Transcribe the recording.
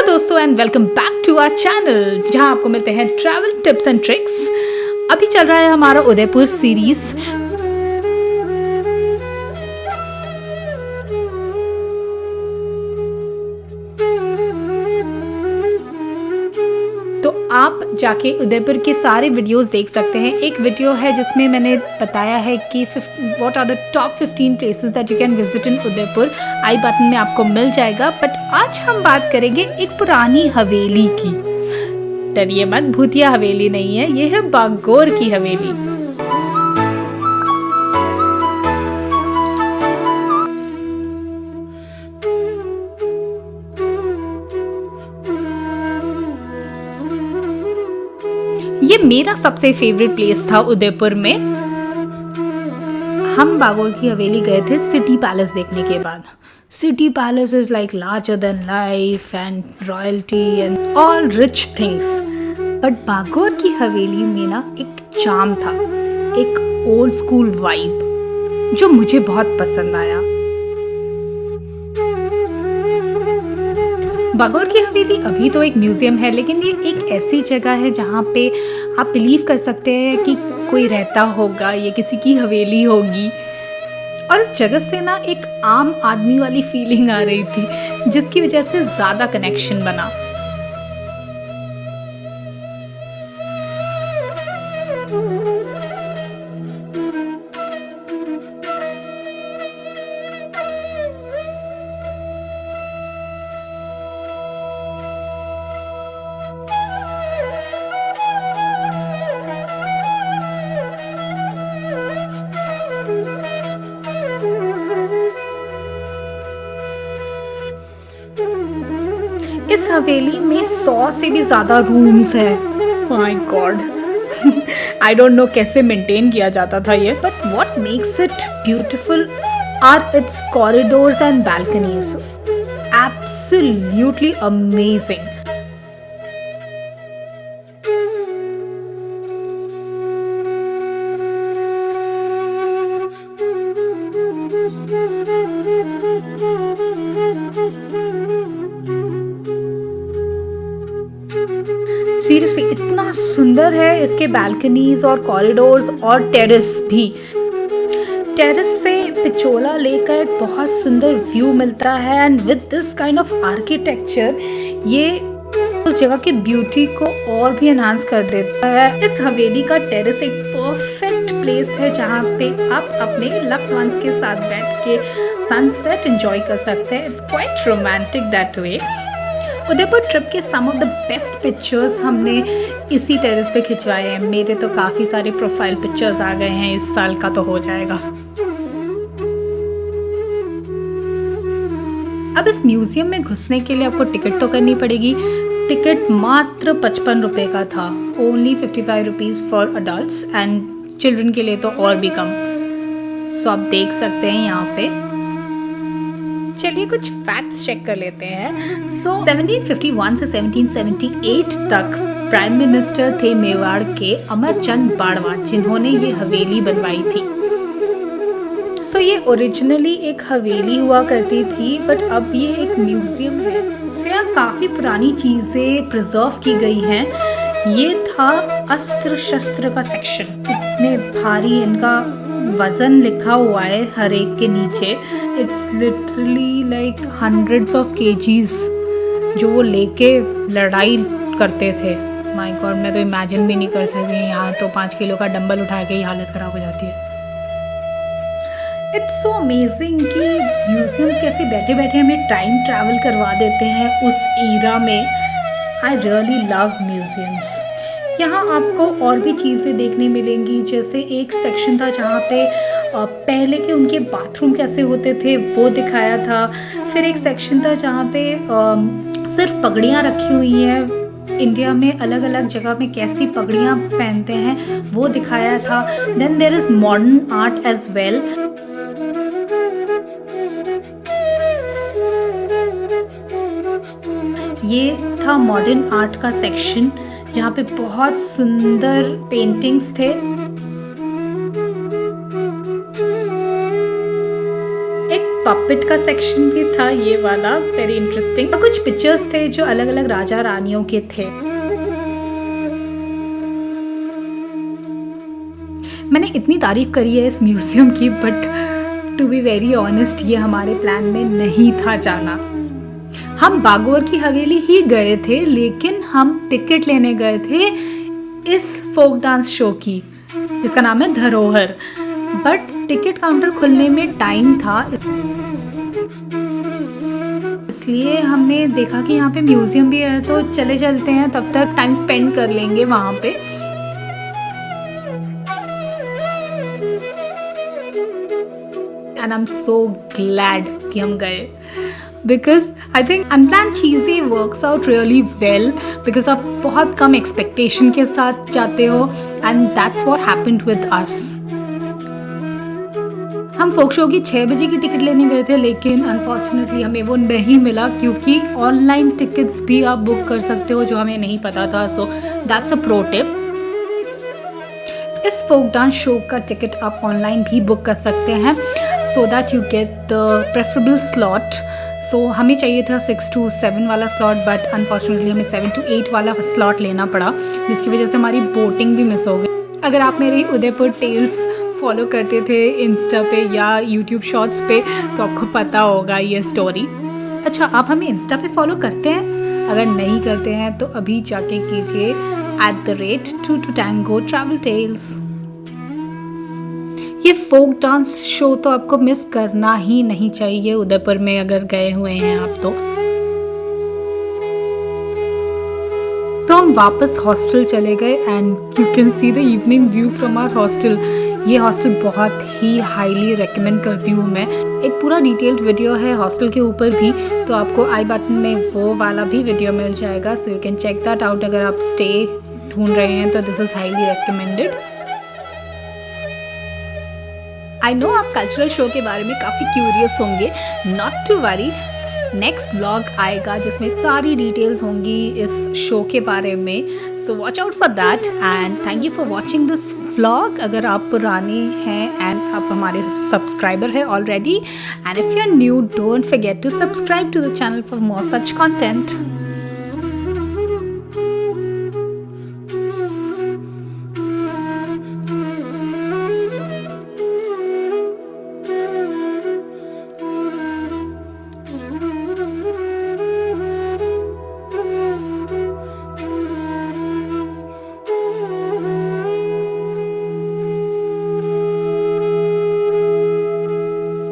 दोस्तों and welcome back to our channel जहां आपको मिलते हैं ट्रैवल टिप्स एंड ट्रिक्स। अभी चल रहा है हमारा उदयपुर सीरीज। तो आप जाके उदयपुर के सारे वीडियोस देख सकते हैं। एक वीडियो है जिसमें मैंने बताया है कि what are the top 15 places that you can visit in Udaipur. I button में आपको मिल जाएगा। बट आज हम बात करेंगे एक पुरानी हवेली की। डरिए मत, भूतिया हवेली नहीं है, ये है बागोर की हवेली। ये मेरा सबसे फेवरेट प्लेस था उदयपुर में। हम बागोर की हवेली गए थे सिटी पैलेस देखने के बाद। City palace is like larger than life and royalty and all rich things. But Bagore की हवेली में ना एक चार्म था, एक ओल्ड स्कूल वाइब जो मुझे बहुत पसंद आया। बागोर की हवेली अभी तो एक म्यूजियम है, लेकिन ये एक ऐसी जगह है जहाँ पे आप बिलीव कर सकते हैं कि कोई रहता होगा, ये किसी की हवेली होगी। और इस जगह से ना एक आम आदमी वाली फीलिंग आ रही थी, जिसकी वजह से ज़्यादा कनेक्शन बना। इस हवेली में 100 से भी ज़्यादा रूम्स हैं। My god, I don't know कैसे मेंटेन किया जाता था ये। But what makes it beautiful are its corridors and balconies. Absolutely amazing. Seriously इतना सुंदर है इसके बालकनीज और कॉरिडोर्स और टेरेस भी। टेरेस से पिचोला लेक का एक बहुत सुंदर व्यू मिलता है and with this kind of architecture ये उस जगह की ब्यूटी को और भी एनहांस कर देता है। इस हवेली का टेरेस एक परफेक्ट प्लेस है जहाँ पे आप अपने लव्ड वंस के साथ बैठ के सनसेट एंजॉय कर सकते हैं। It's quite romantic that way. Udaipur trip के सम ऑफ द बेस्ट पिक्चर्स हमने इसी टेरेस पे खिंचवाए हैं। मेरे तो काफ़ी सारे प्रोफाइल पिक्चर्स आ गए हैं, इस साल का तो हो जाएगा। अब इस म्यूजियम में घुसने के लिए आपको टिकट तो करनी पड़ेगी। टिकट मात्र 55 रुपये का था। Only 55 rupees for adults and children के लिए तो और भी कम। सो आप देख सकते हैं यहाँ पे। चलिए कुछ फैक्ट्स चेक कर लेते हैं। सो 1751 से 1778 तक प्राइम मिनिस्टर थे मेवाड़ के अमरचंद बाड़वा, जिन्होंने ये हवेली बनवाई थी। सो ये ओरिजिनली एक हवेली हुआ करती थी, बट अब ये एक म्यूजियम है। सो यहाँ काफ़ी पुरानी चीज़ें प्रिजर्व की गई हैं। ये था अस्त्र शस्त्र का सेक्शन। इतने भारी इनका वजन लिखा हुआ है हर एक के नीचे। It's literally like hundreds of KGs जो वो लेके लड़ाई करते थे। माय गॉड, मैं तो इमेजिन भी नहीं कर सकती। यहाँ तो 5 किलो का डंबल उठा के ही हालत ख़राब हो जाती है। इट्स सो अमेजिंग कि म्यूजियम्स कैसे बैठे बैठे हमें टाइम ट्रैवल करवा देते हैं उस ईरा में। I really love museums. यहाँ आपको और भी चीज़ें देखने मिलेंगी। जैसे एक सेक्शन था जहाँ पे पहले के उनके बाथरूम कैसे होते थे वो दिखाया था। फिर एक सेक्शन था जहाँ पे सिर्फ पगड़ियाँ रखी हुई हैं। इंडिया में अलग अलग जगह में कैसी पगड़ियाँ पहनते हैं वो दिखाया था। Then there is modern art as well. ये था मॉडर्न आर्ट का सेक्शन जहाँ पे बहुत सुंदर पेंटिंग्स थे। एक पपेट का सेक्शन भी था, ये वाला वेरी इंटरेस्टिंग। और कुछ पिक्चर्स थे जो अलग अलग राजा रानियों के थे। मैंने इतनी तारीफ करी है इस म्यूजियम की, but to be very honest ये हमारे प्लान में नहीं था जाना। हम बागोर की हवेली ही गए थे, लेकिन हम टिकट लेने गए थे इस फोक डांस शो की जिसका नाम है धरोहर। बट टिकट काउंटर खुलने में टाइम था, इसलिए हमने देखा कि यहाँ पे म्यूजियम भी है तो चले चलते हैं, तब तक टाइम स्पेंड कर लेंगे वहाँ पे। And I am so glad कि हम गए, बिकॉज आई थिंक अनप्लान चीज़ें works out really well, because आप बहुत कम एक्सपेक्टेशन के साथ जाते हो, and that's what happened with us. हम फोक शो की 6 बजे की टिकट लेने गए थे, लेकिन अनफॉर्चुनेटली हमें वो नहीं मिला, क्योंकि ऑनलाइन टिकट्स भी आप बुक कर सकते हो जो हमें नहीं पता था। So that's a pro tip. इस फोक डांस शो का टिकट आप ऑनलाइन भी बुक कर सकते हैं, so that you get the preferable slot. So हमें चाहिए था 6 to 7 वाला स्लॉट, बट अनफॉर्चुनेटली हमें 7 to 8 वाला स्लॉट लेना पड़ा, जिसकी वजह से हमारी बोटिंग भी मिस हो गई। अगर आप मेरी उदयपुर टेल्स फॉलो करते थे इंस्टा पे या यूट्यूब शॉर्ट्स पे तो आपको पता होगा ये स्टोरी। अच्छा, आप हमें इंस्टा पे फॉलो करते हैं? अगर नहीं करते हैं तो अभी जाके कीजिए @2totango travel tales। ये फोक डांस शो तो आपको मिस करना ही नहीं चाहिए उदयपुर में अगर गए हुए हैं आप तो। हम वापस हॉस्टल चले गए and you can see the evening view from our hostel. ये हॉस्टल बहुत ही हाईली रेकमेंड करती हूँ मैं। एक पूरा डिटेल्ड वीडियो है हॉस्टल के ऊपर भी, तो आपको आई बटन में वो वाला भी वीडियो मिल जाएगा, so you can check that out. अगर आप स्टे ढूंढ रहे हैं तो this is highly recommended. I know आप कल्चरल शो के बारे में काफ़ी क्यूरियस होंगे, not to worry, next vlog आएगा जिसमें सारी डिटेल्स होंगी इस शो के बारे में, so watch out for that. And thank you for watching this vlog. अगर आप पुराने हैं एंड आप हमारे सब्सक्राइबर हैं already, and if you are new, don't forget to subscribe to the channel for more such content.